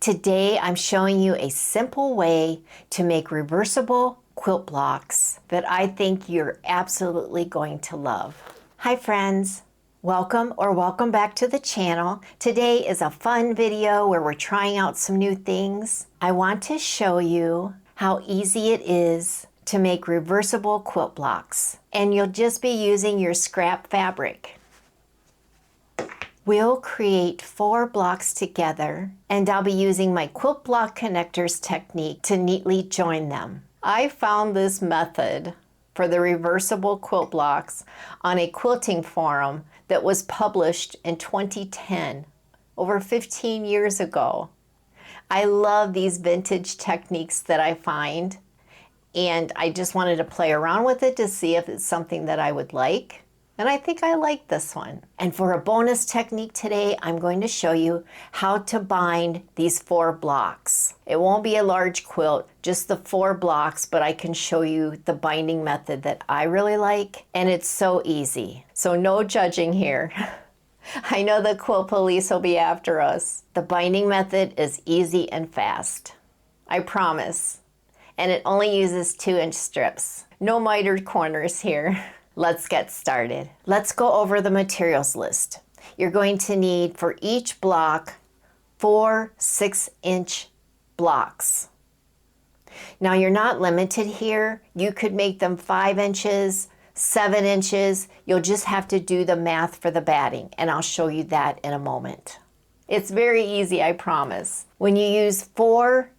Today I'm showing you a simple way to make reversible quilt blocks that I think you're absolutely going to love. Hi friends, welcome back to the channel. Today is a fun video where we're trying out some new things. I want to show you how easy it is to make reversible quilt blocks, and you'll just be using your scrap fabric. We'll create 4 blocks together, and I'll be using my Quilt Block Connectors technique to neatly join them. I found this method for the reversible quilt blocks on a quilting forum that was published in 2010, over 15 years ago. I love these vintage techniques that I find, and I just wanted to play around with it to see if it's something that I would like. And I think I like this one. And for a bonus technique today, I'm going to show you how to bind these 4 blocks. It won't be a large quilt, just the 4 blocks, but I can show you the binding method that I really like. And it's so easy. So no judging here. I know the quilt police will be after us. The binding method is easy and fast. I promise. And it only uses 2-inch strips. No mitered corners here. Let's get started. Let's go over the materials list. You're going to need for each block 4 6-inch blocks. Now you're not limited here. You could make them 5 inches, 7 inches. You'll just have to do the math for the batting, and I'll show you that in a moment. It's very easy, I promise. When you use 4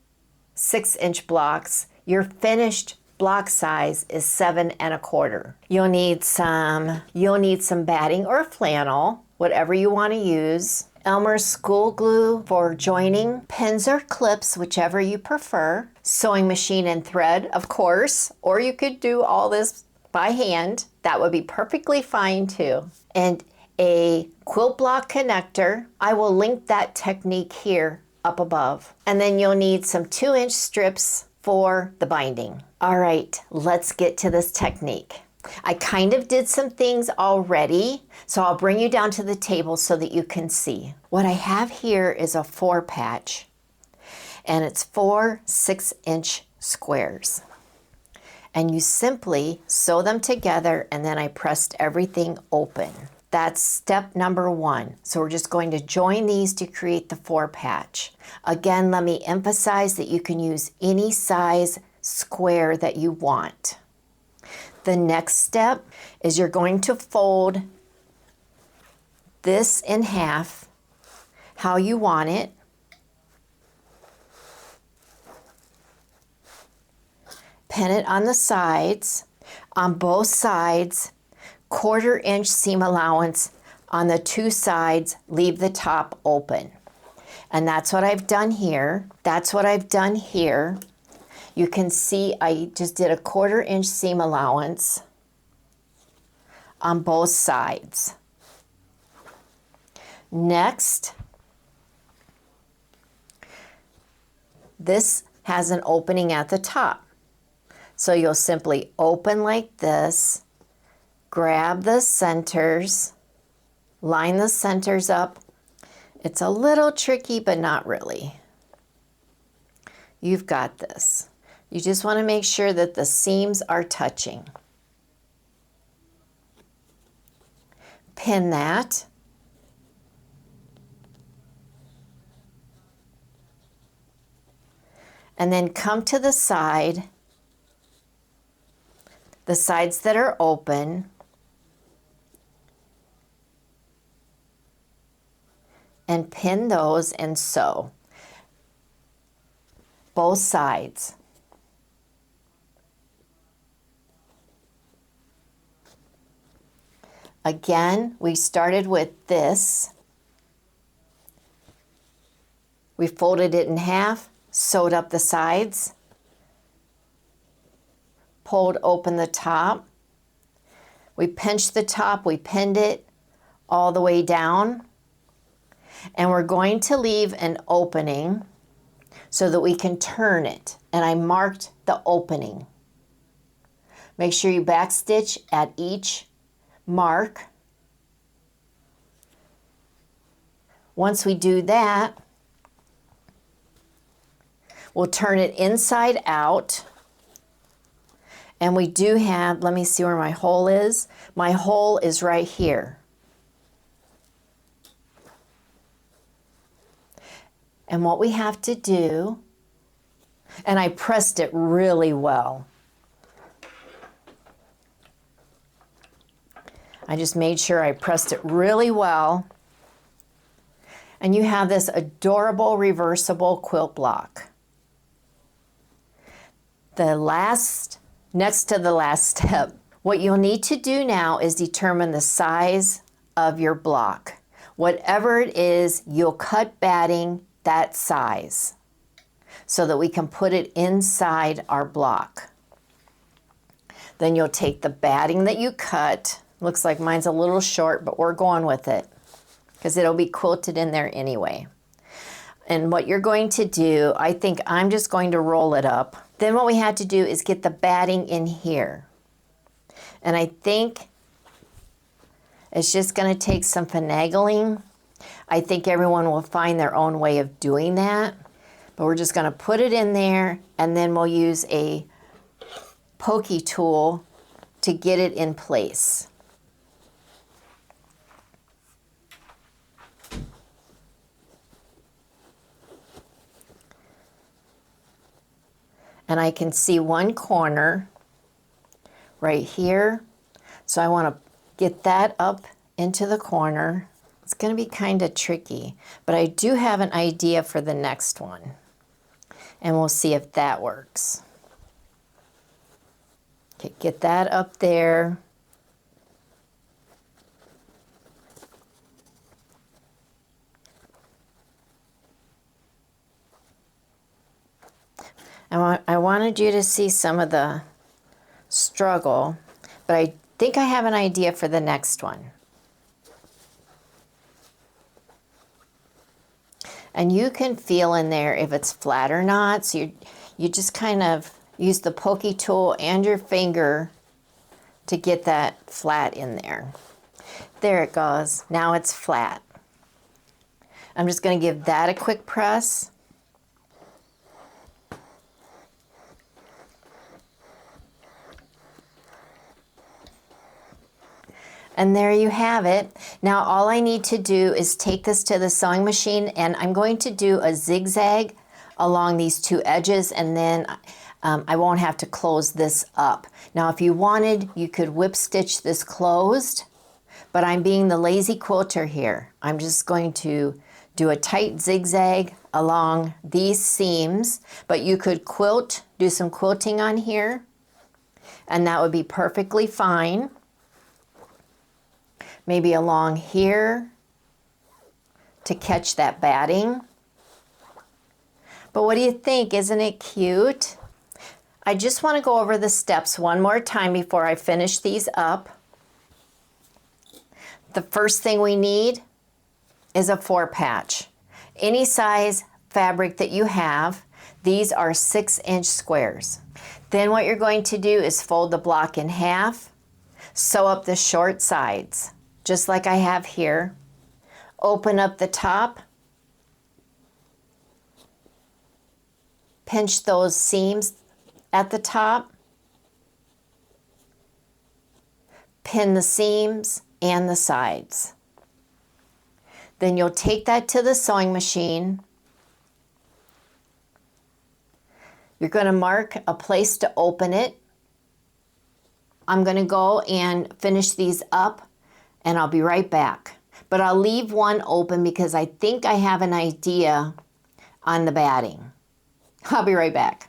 6-inch blocks, your finished block size is 7 1/4. You'll need some batting or flannel, whatever you want to use. Elmer's school glue for joining, pins or clips, whichever you prefer. Sewing machine and thread, of course, or you could do all this by hand. That would be perfectly fine too. And a quilt block connector. I will link that technique here up above. And then you'll need some 2-inch strips for the binding. All right, let's get to this technique. I kind of did some things already, so I'll bring you down to the table so that you can see. What I have here is a 4 patch, and it's 4 6-inch squares. And you simply sew them together, and then I pressed everything open. That's step number 1. So we're just going to join these to create the 4 patch. Again, let me emphasize that you can use any size square that you want. The next step is you're going to fold this in half how you want it. Pin it on the sides, on both sides. 1/4-inch seam allowance on the 2 sides, leave the top open. And that's what I've done here. You can see I just did a 1/4-inch seam allowance on both sides. Next, this has an opening at the top. So you'll simply open like this, grab the centers, line the centers up. It's a little tricky, but not really. You've got this. You just want to make sure that the seams are touching. Pin that. And then come to the sides that are open, and pin those and sew both sides. Again, we started with this. We folded it in half, sewed up the sides, pulled open the top. We pinched the top, we pinned it all the way down. And we're going to leave an opening so that we can turn it. And I marked the opening. Make sure you backstitch at each mark. Once we do that, We'll turn it inside out. And we do have, let me see where my hole is. My hole is right here. And what we have to do, and I pressed it really well. I just made sure I pressed it really well. And you have this adorable reversible quilt block. Next to the last step, what you'll need to do now is determine the size of your block. Whatever it is, you'll cut batting that size so that we can put it inside our block. Then you'll take the batting that you cut. Looks like mine's a little short, but we're going with it because it'll be quilted in there anyway. And what you're going to do, I think I'm just going to roll it up. Then what we have to do is get the batting in here. And I think it's just going to take some finagling. I think everyone will find their own way of doing that. But we're just going to put it in there, and then we'll use a pokey tool to get it in place. And I can see one corner right here. So I want to get that up into the corner. It's going to be kind of tricky, but I do have an idea for the next one. And we'll see if that works. Okay, get that up there. I wanted you to see some of the struggle, but I think I have an idea for the next one. And you can feel in there if it's flat or not, so you just kind of use the pokey tool and your finger to get that flat in there. There it goes. Now it's flat. I'm just going to give that a quick press. And there you have it. Now all I need to do is take this to the sewing machine, and I'm going to do a zigzag along these two edges, and then I won't have to close this up. Now if you wanted, you could whip stitch this closed, but I'm being the lazy quilter here. I'm just going to do a tight zigzag along these seams, but you could do some quilting on here, and that would be perfectly fine. Maybe along here to catch that batting. But what do you think? Isn't it cute? I just want to go over the steps one more time before I finish these up. The first thing we need is a 4-patch. Any size fabric that you have. These are 6-inch squares. Then what you're going to do is fold the block in half, sew up the short sides, just like I have here. Open up the top, pinch those seams at the top, pin the seams and the sides. Then you'll take that to the sewing machine. You're going to mark a place to open it. I'm going to go and finish these up, and I'll be right back. But I'll leave one open because I think I have an idea on the batting. I'll be right back.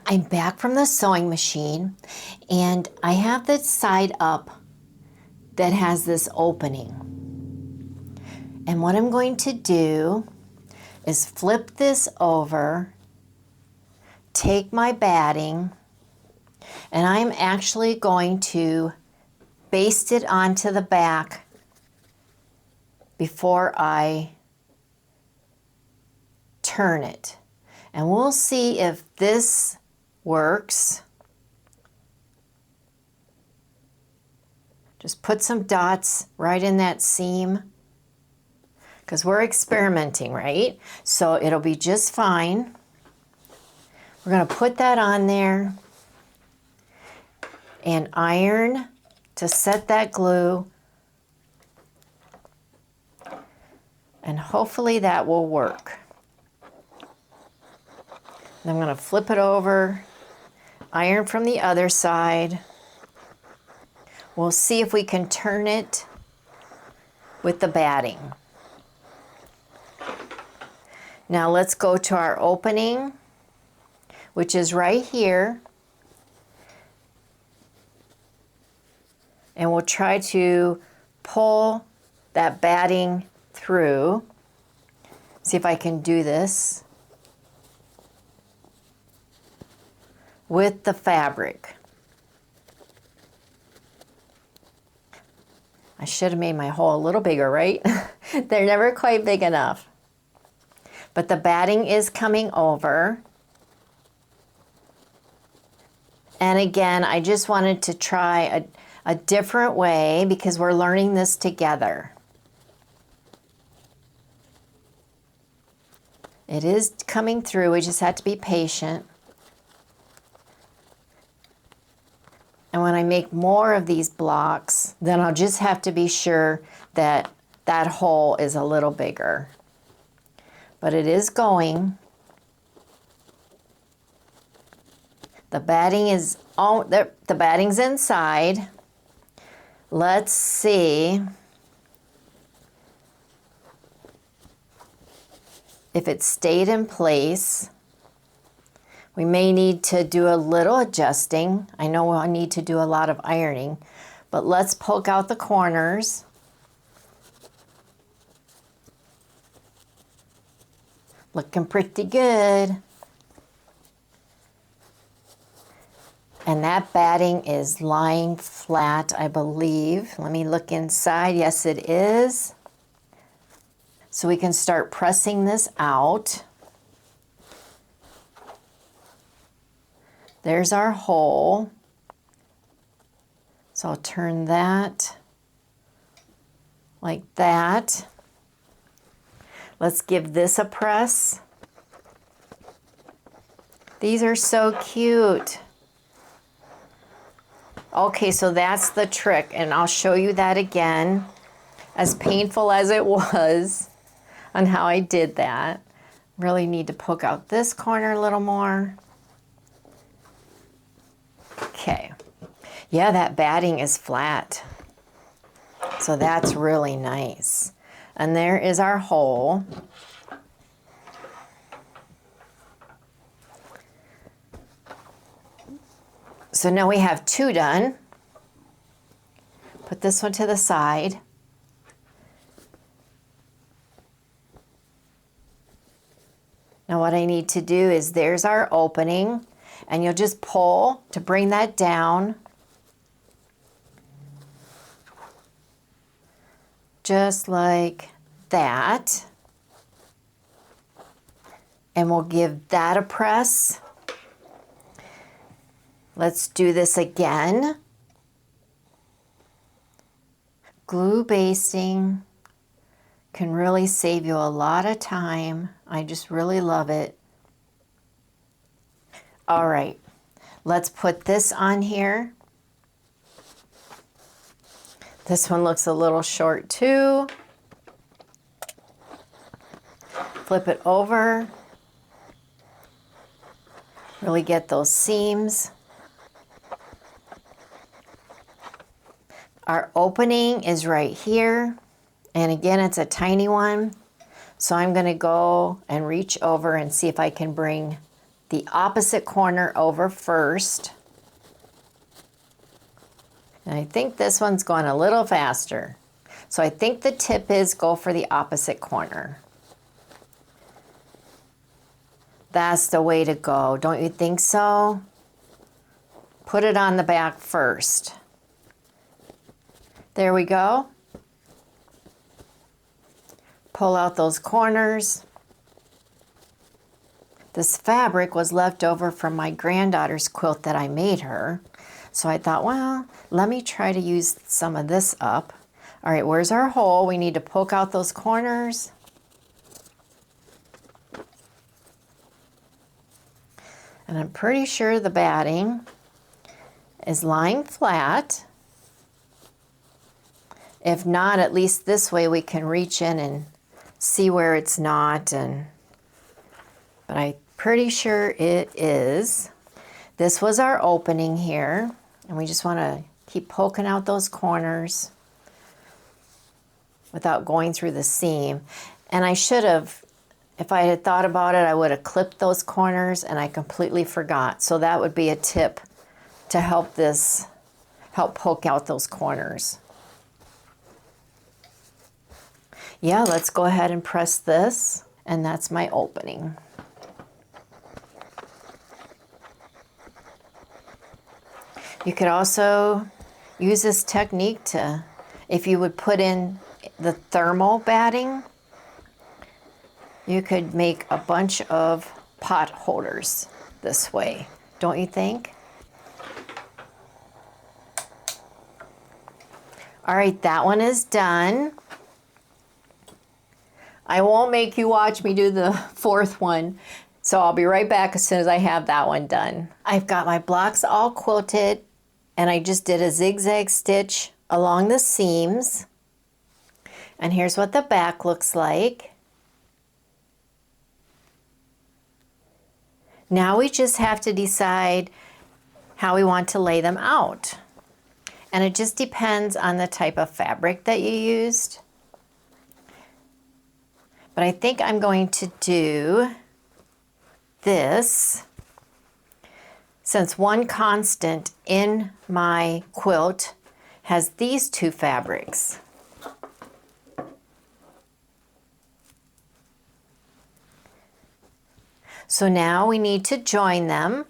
I'm back from the sewing machine, and I have the side up that has this opening. And what I'm going to do is flip this over, take my batting, and I'm actually going to baste it onto the back before I turn it. And we'll see if this works. Just put some dots right in that seam because we're experimenting, right? So it'll be just fine. We're going to put that on there and iron to set that glue. And hopefully that will work. And I'm going to flip it over, iron from the other side. We'll see if we can turn it with the batting. Now let's go to our opening, which is right here. And we'll try to pull that batting through. See if I can do this with the fabric. I should have made my hole a little bigger, right? They're never quite big enough. But the batting is coming over. And again, I just wanted to try a different way because we're learning this together. It is coming through, we just have to be patient. And when I make more of these blocks, then I'll just have to be sure that that hole is a little bigger. But it is going. The batting is the batting's inside. Let's see if it stayed in place. We may need to do a little adjusting. I know I need to do a lot of ironing, but let's poke out the corners. Looking pretty good. And that batting is lying flat, I believe. Let me look inside. Yes, it is. So we can start pressing this out. There's our hole. So I'll turn that like that. Let's give this a press. These are so cute. Okay, so that's the trick, and I'll show you that again, as painful as it was on how I did that. Really need to poke out this corner a little more. Okay. Yeah, that batting is flat. So that's really nice. And there is our hole. So now we have two done. Put this one to the side. Now what I need to do is there's our opening, and you'll just pull to bring that down. Just like that. And we'll give that a press. Let's do this again. Glue basting can really save you a lot of time. I just really love it. All right, let's put this on here. This one looks a little short too. Flip it over. Really get those seams. Our opening is right here. And again, it's a tiny one. So I'm going to go and reach over and see if I can bring the opposite corner over first. And I think this one's going a little faster. So I think the tip is go for the opposite corner. That's the way to go. Don't you think so? Put it on the back first. There we go. Pull out those corners. This fabric was left over from my granddaughter's quilt that I made her. So I thought, well, let me try to use some of this up. All right, where's our hole? We need to poke out those corners. And I'm pretty sure the batting is lying flat. If not, at least this way we can reach in and see where it's not. But I'm pretty sure it is. This was our opening here, and we just want to keep poking out those corners without going through the seam. And I should have, if I had thought about it, I would have clipped those corners, and I completely forgot. So that would be a tip to help poke out those corners. Yeah, let's go ahead and press this, and that's my opening. You could also use this technique to, if you would put in the thermal batting, you could make a bunch of pot holders this way, don't you think? All right, that one is done. I won't make you watch me do the fourth one, so I'll be right back as soon as I have that one done. I've got my blocks all quilted, and I just did a zigzag stitch along the seams. And here's what the back looks like. Now we just have to decide how we want to lay them out. And it just depends on the type of fabric that you used. But I think I'm going to do this, since one constant in my quilt has these two fabrics. So now we need to join them.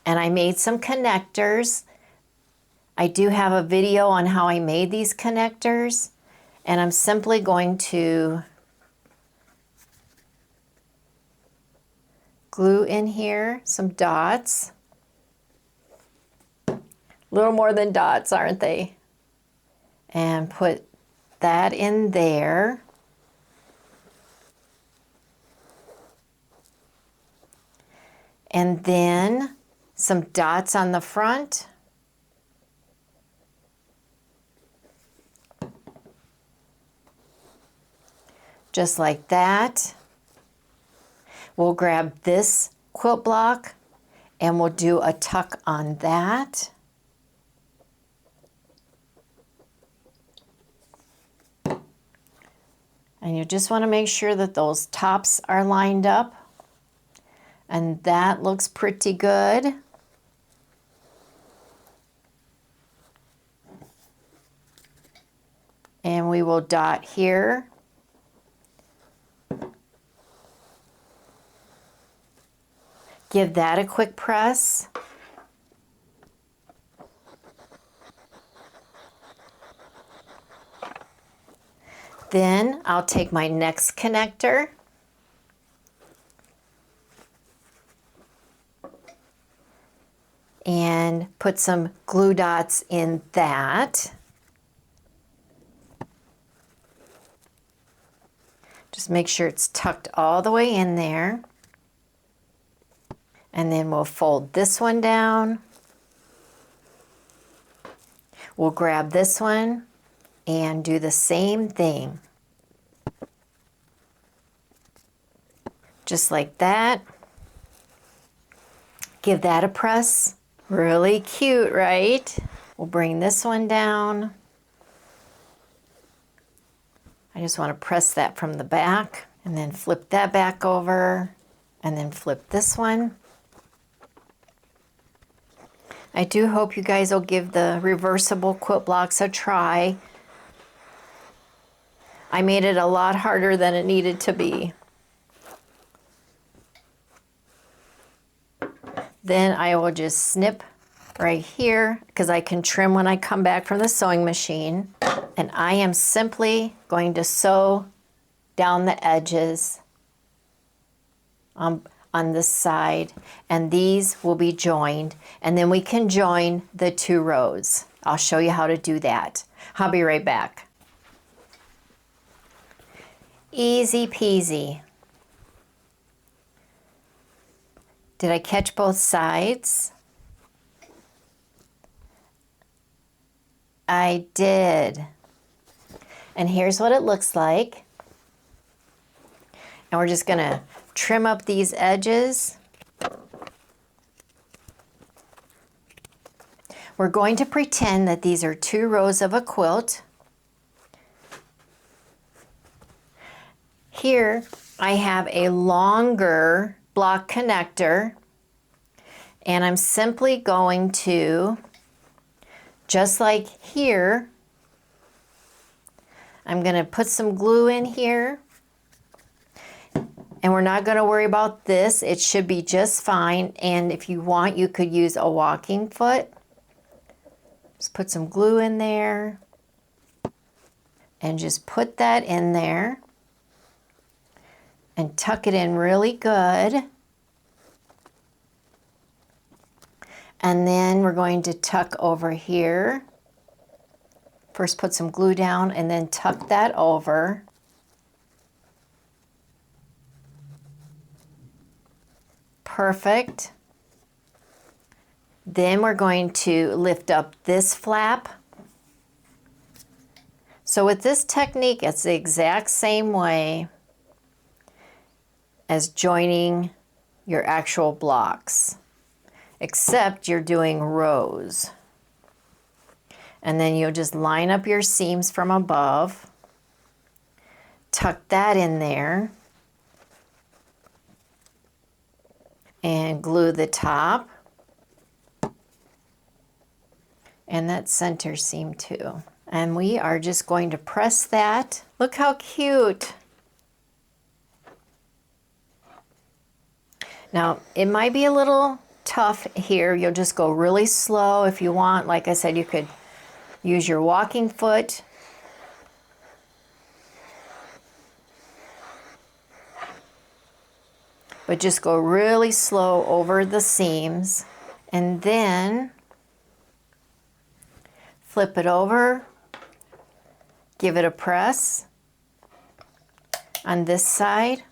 And I made some connectors. I do have a video on how I made these connectors, and I'm simply going to glue in here some dots. A little more than dots, aren't they? And put that in there. And then some dots on the front. Just like that. We'll grab this quilt block and we'll do a tuck on that. And you just want to make sure that those tops are lined up. And that looks pretty good. And we will dot here. Give that a quick press. Then I'll take my next connector and put some glue dots in that. Just make sure it's tucked all the way in there. And then we'll fold this one down. We'll grab this one and do the same thing. Just like that. Give that a press. Really cute, right? We'll bring this one down. I just want to press that from the back and then flip that back over and then flip this one. I do hope you guys will give the reversible quilt blocks a try. I made it a lot harder than it needed to be. Then I will just snip right here because I can trim when I come back from the sewing machine. And I am simply going to sew down the edges on this side, and these will be joined, and then we can join the two rows. I'll show you how to do that. I'll be right back. Easy peasy. Did I catch both sides? I did. And here's what it looks like. And we're just gonna trim up these edges. We're going to pretend that these are 2 rows of a quilt. Here I have a longer block connector, and I'm simply going to, just like here, I'm going to put some glue in here, and we're not going to worry about this. It should be just fine, and if you want, you could use a walking foot. Just put some glue in there, and just put that in there, and tuck it in really good. And then we're going to tuck over here. First put some glue down and then tuck that over. Perfect. Then we're going to lift up this flap. So with this technique, it's the exact same way as joining your actual blocks, except you're doing rows. And then you'll just line up your seams from above, tuck that in there, and glue the top and that center seam too. And we are just going to press that. Look how cute. Now, it might be a little tough here. You'll just go really slow if you want. Like I said, you could use your walking foot. But just go really slow over the seams. And then flip it over. Give it a press on this side.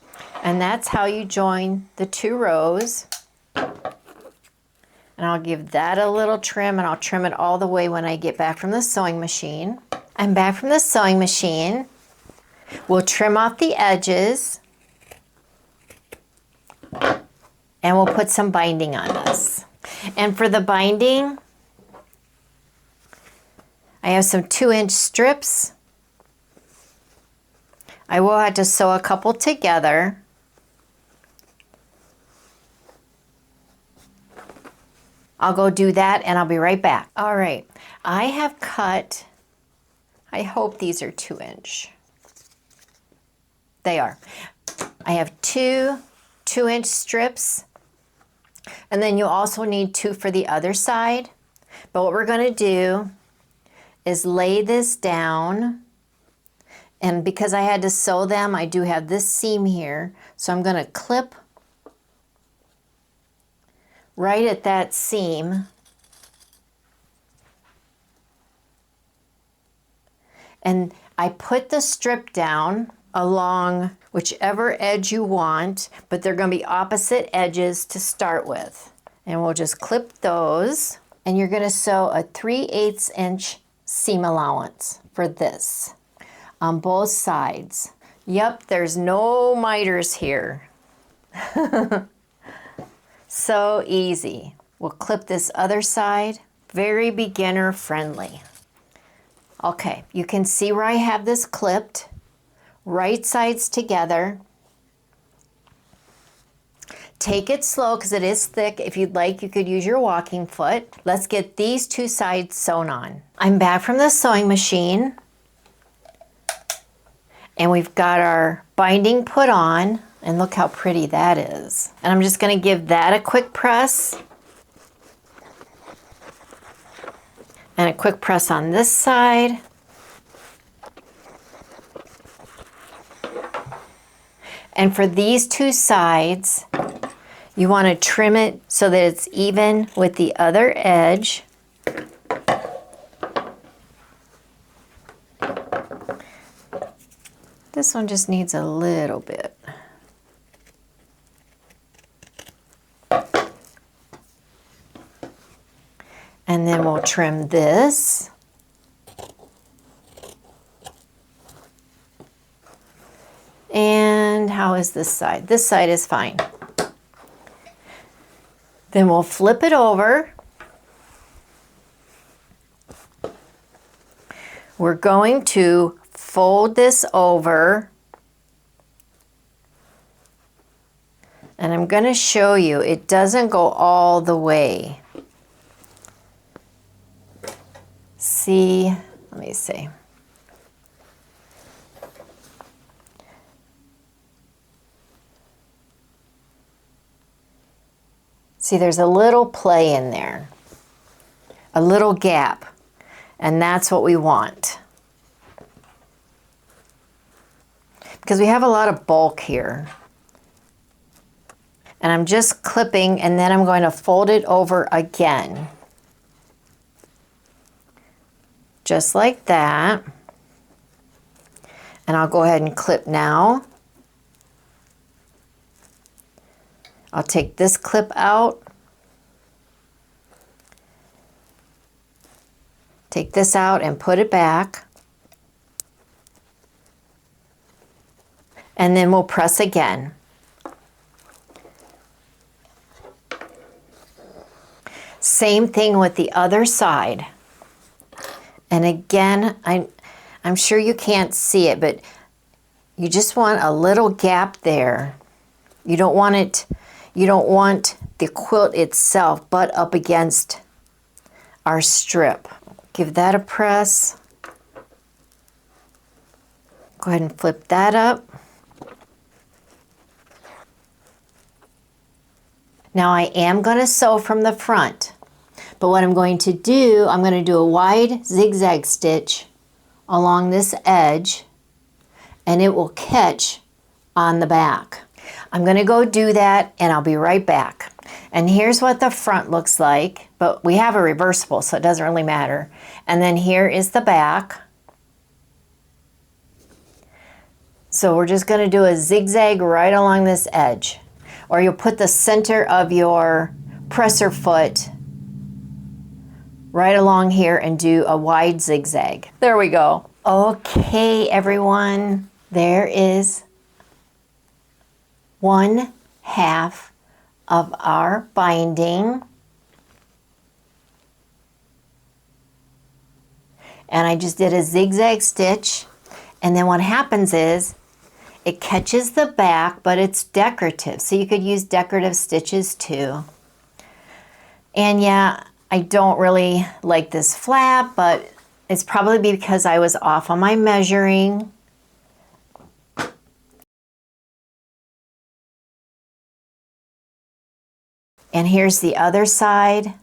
And that's how you join the 2 rows. And I'll give that a little trim, and I'll trim it all the way when I get back from the sewing machine. I'm back from the sewing machine. We'll trim off the edges. And we'll put some binding on this. And for the binding, I have some 2-inch strips. I will have to sew a couple together. I'll go do that and I'll be right back. All right, I have cut, I hope these are 2-inch. They are. I have 2 2-inch strips, and then you also need 2 for the other side. But what we're going to do is lay this down, and because I had to sew them, I do have this seam here, so I'm going to clip right at that seam, and I put the strip down along whichever edge you want, but they're going to be opposite edges to start with. And we'll just clip those, and you're going to sew a 3/8 inch seam allowance for this on both sides. Yep, there's no miters here. So easy. We'll clip this other side. Very beginner friendly. Okay, you can see where I have this clipped. Right sides together. Take it slow because it is thick. If you'd like, you could use your walking foot. Let's get these 2 sides sewn on. I'm back from the sewing machine, and we've got our binding put on, and look how pretty that is. And I'm just going to give that a quick press, and a quick press on this side. And for these 2 sides, you want to trim it so that it's even with the other edge. This one just needs a little bit. And then we'll trim this. And how is this side? This side is fine. Then we'll flip it over. We're going to fold this over. And I'm going to show you, it doesn't go all the way. See, let me see. See, there's a little play in there, a little gap, and that's what we want. Because we have a lot of bulk here. And I'm just clipping, and then I'm going to fold it over again. Just like that. And I'll go ahead and clip now. I'll take this clip out. Take this out and put it back. And then we'll press again. Same thing with the other side. And again, I'm sure you can't see it, but you just want a little gap there. You don't want it, you don't want the quilt itself butt up against our strip. Give that a press. Go ahead and flip that up. Now I am going to sew from the front, but what I'm going to do, I'm going to do a wide zigzag stitch along this edge, and it will catch on the back. I'm going to go do that, and I'll be right back. And here's what the front looks like, but we have a reversible, so it doesn't really matter. And then here is the back. So we're just going to do a zigzag right along this edge. Or you'll put the center of your presser foot right along here and do a wide zigzag. There we go. Okay, everyone, there is 1/2 of our binding. And I just did a zigzag stitch, and then what happens is it catches the back, but it's decorative, so you could use decorative stitches too. And yeah, I don't really like this flap, but it's probably because I was off on my measuring. And here's the other side.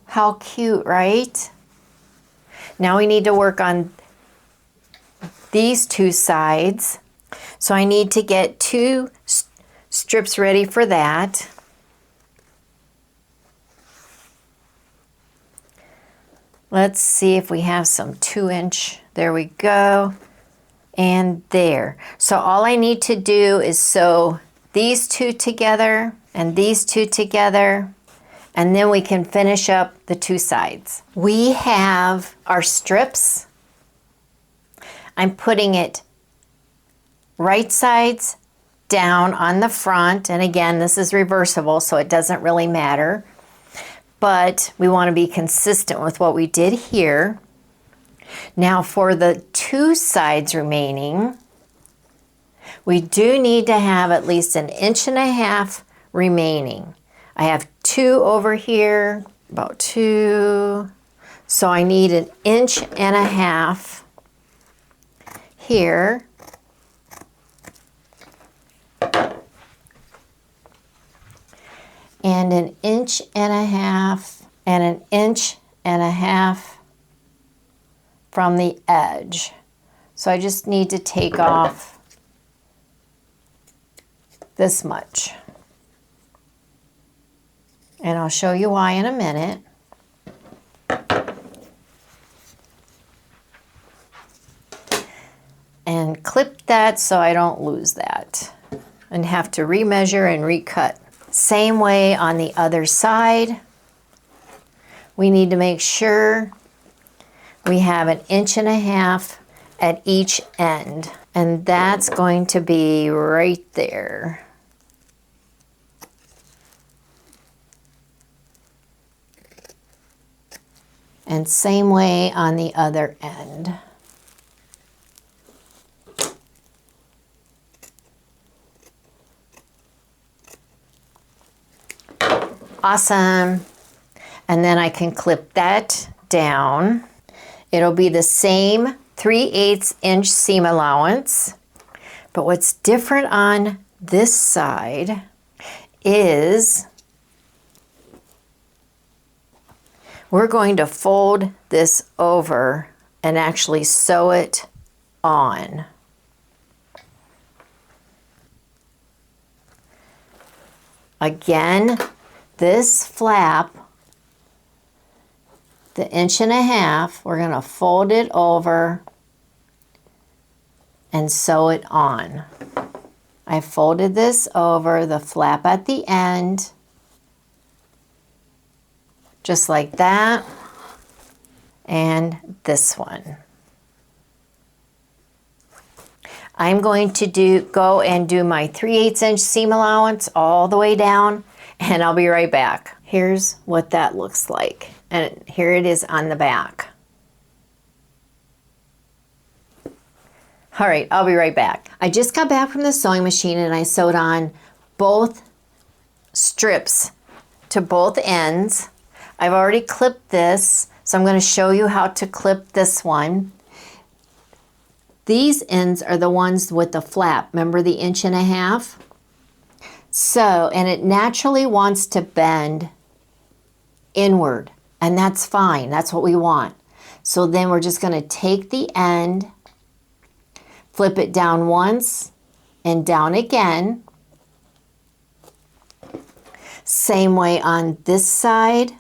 How cute, right? Now we need to work on these two sides. So I need to get 2 strips ready for that. Let's see if we have some 2-inch. There we go. And there. So all I need to do is sew these 2 together and these 2 together, and then we can finish up the 2 sides. We have our strips. I'm putting it right sides down on the front, and again, this is reversible, so it doesn't really matter, but we want to be consistent with what we did here. Now for the 2 sides remaining, we do need to have at least 1.5 inches remaining. I have 2 over here, about 2, so I need 1.5 inches here. And 1.5 inches and 1.5 inches from the edge. So I just need to take off this much. And I'll show you why in a minute. And clip that so I don't lose that and have to remeasure and recut. Same way on the other side. We need to make sure we have 1.5 inches at each end, and that's going to be right there. And same way on the other end. Awesome. And then I can clip that down. It'll be the same 3/8 inch seam allowance, but what's different on this side is we're going to fold this over and actually sew it on. Again, this flap, the 1.5 inch, we're going to fold it over and sew it on. I folded this over the flap at the end, just like that, and this one. I'm going to go and do my 3/8 inch seam allowance all the way down, and I'll be right back. Here's what that looks like, and here it is on the back. All right, I'll be right back. I just got back from the sewing machine and I sewed on both strips to both ends. I've already clipped this, so I'm going to show you how to clip this one. These ends are the ones with the flap. Remember the 1.5 inch? So, and it naturally wants to bend inward, and that's fine. That's what we want. So then we're just going to take the end, flip it down once and down again. Same way on this side.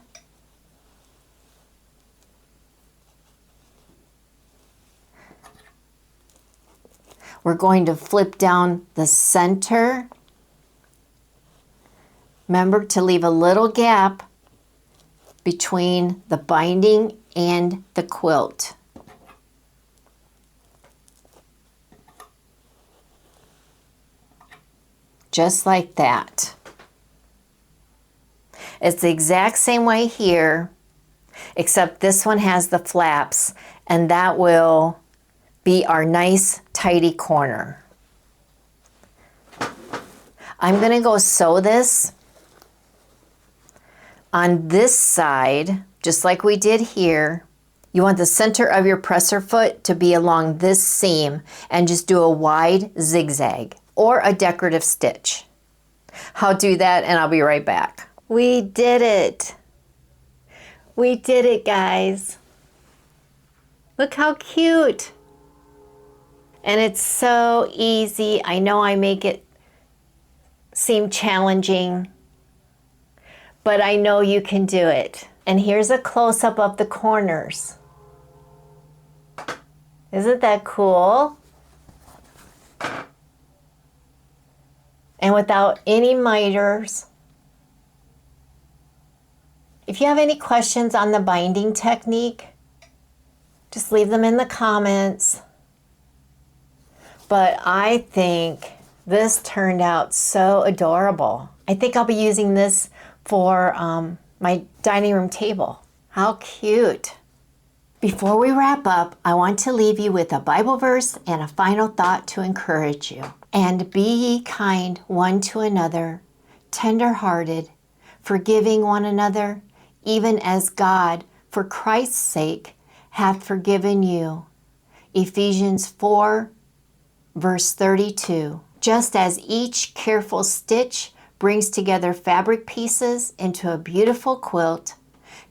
We're going to flip down the center. Remember to leave a little gap between the binding and the quilt. Just like that. It's the exact same way here, except this one has the flaps, and that will be our nice tidy corner. I'm going to go sew this on this side, just like we did here. You want the center of your presser foot to be along this seam, and just do a wide zigzag or a decorative stitch. I'll do that and I'll be right back. We did it. We did it, guys. Look how cute. And it's so easy. I know I make it seem challenging, but I know you can do it. And here's a close-up of the corners. Isn't that cool? And without any miters. If you have any questions on the binding technique, just leave them in the comments. But I think this turned out so adorable. I think I'll be using this for my dining room table. How cute. Before we wrap up, I want to leave you with a Bible verse and a final thought to encourage you. And be ye kind one to another, tender-hearted, forgiving one another, even as God, for Christ's sake, hath forgiven you. Ephesians 4, verse 32. Just as each careful stitch brings together fabric pieces into a beautiful quilt,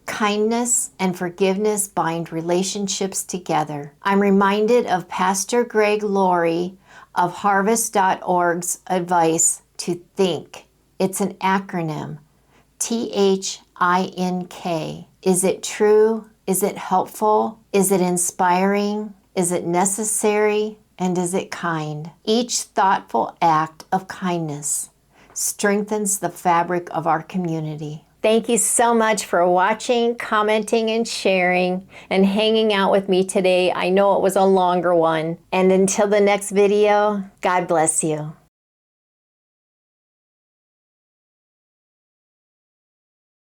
kindness and forgiveness bind relationships together. I'm reminded of Pastor Greg Laurie of Harvest.org's advice to think. It's an acronym, THINK. Is it true? Is it helpful? Is it inspiring? Is it necessary? And is it kind? Each thoughtful act of kindness strengthens the fabric of our community. Thank you so much for watching, commenting, and sharing, and hanging out with me today. I know it was a longer one. And until the next video, God bless you.